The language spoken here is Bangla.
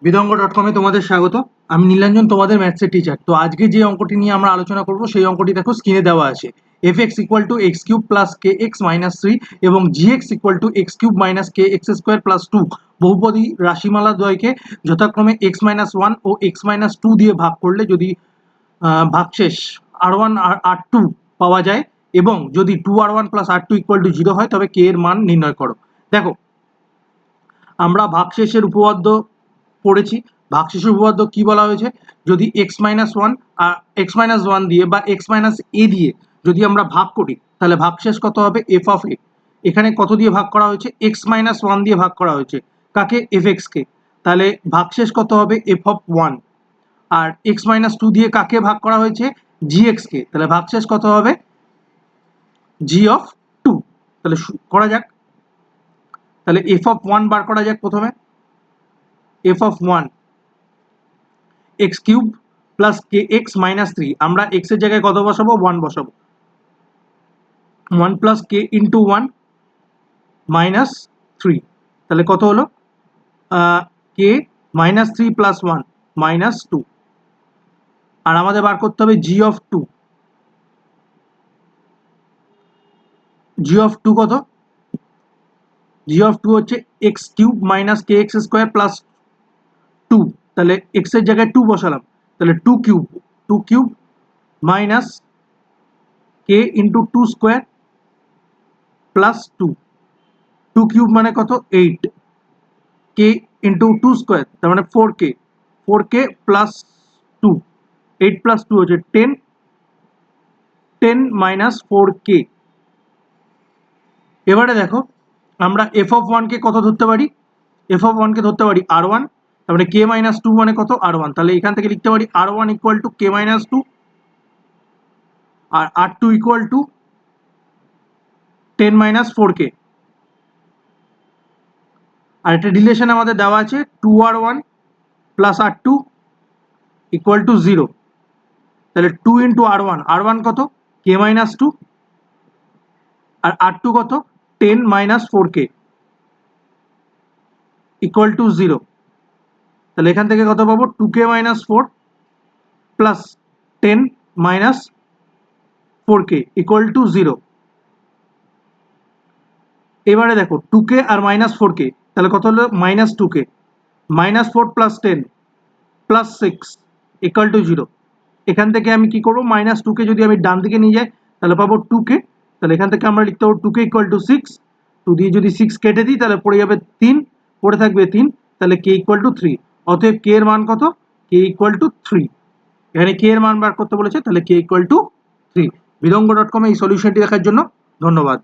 বিদঙ্গ.com তোমাদের স্বাগত। আমি নীলাঞ্জন, তোমাদের ম্যাথসের টিচার। তো আজকে যে অঙ্কটি নিয়ে আমরা আলোচনা করব সেই অঙ্কটি দেখো স্ক্রিনে দেওয়া আছে। fx = x³ + kx - 3 এবং gx = x³ - kx² + 2 বহুপদী রাশিমালা দ্বয়কে যথাক্রমে x - 1 ও x - 2 দিয়ে ভাগ করলে যদি ভাগশেষ r1 আর r2 পাওয়া যায় এবং যদি 2r1 + r2 = 0 হয় তবে k এর মান নির্ণয় করো। দেখো, আমরা ভাগশেষের উপপাদ্য পড়েছি। ভাগশেষের উপপাদ্য কি বলা হয়েছে? যদি x - 1 আর x - 1 দিয়ে বা x - a দিয়ে যদি আমরা ভাগ করি তাহলে ভাগশেষ কত হবে? f of a। এখানে কত দিয়ে ভাগ করা হয়েছে? x - 1 দিয়ে ভাগ করা হয়েছে কাকে? fx কে। তাহলে ভাগশেষ কত হবে? f of 1। আর x - 2 দিয়ে কাকে ভাগ করা হয়েছে? gx কে। তাহলে ভাগশেষ কত হবে? g of 2। তাহলে করা যাক। তাহলে f of 1 বার করা যাক প্রথমে। f of 1 x³ + kx - 3। আমরা x এর জায়গায় কত বসাবো? 1 বসাবো। 1 + k × 1 - 3। তাহলে কত হলো? k - 3 + 1 - 2। আর আমাদের বার করতে হবে g of 2। g of 2 কত? g of 2 হচ্ছে x³ - kx² + 2। তাহলে x এর জায়গায় 2 বসালাম। তাহলে 2³ - k × 2² + 2। 2³ মানে কত? 8। k × 2² তার মানে 4k। 4k + 2, 8 + 2 হচ্ছে 10, 10 - 4k। এবারে দেখো, আমরা f of 1 কে কত ধরতে পারি? f of 1 কে ধরতে পারি r1। তারপরে k - 2 মানে কত? r1। তাহলে এখান থেকে লিখতে পারি r1 = k - 2 আর r2 = 10 - 4k। আর একটা রিলেশন আমাদের দেওয়া আছে 2r1 + r2 = 0। তাহলে 2 × r1, r1 কত? k - 2 আর r2 কত? 10 - 4k = 0। তাহলে এখান থেকে কত পাবো? 2k - 4 + 10 - 4k = 0। এবারে দেখো 2k আর -4k, তাহলে কত হলো? -2k। -4 + 10 + 6 = 0। এখান থেকে আমি কি করবো? -2k যদি আমি ডান দিকে নিয়ে যাই তাহলে পাবো 2k। তাহলে এখান থেকে আমরা লিখতে পারবো 2k = 6। 2 দিয়ে যদি 6 কেটে দিই তাহলে পড়ে যাবে 3, পড়ে থাকবে 3। তাহলে k = 3। অতএব k এর মান কত? k = 3। এখানে k এর মান বার করতে বলেছে, তাহলে k = 3। বিদঙ্গ.com এই সলিউশনটি দেখার জন্য ধন্যবাদ।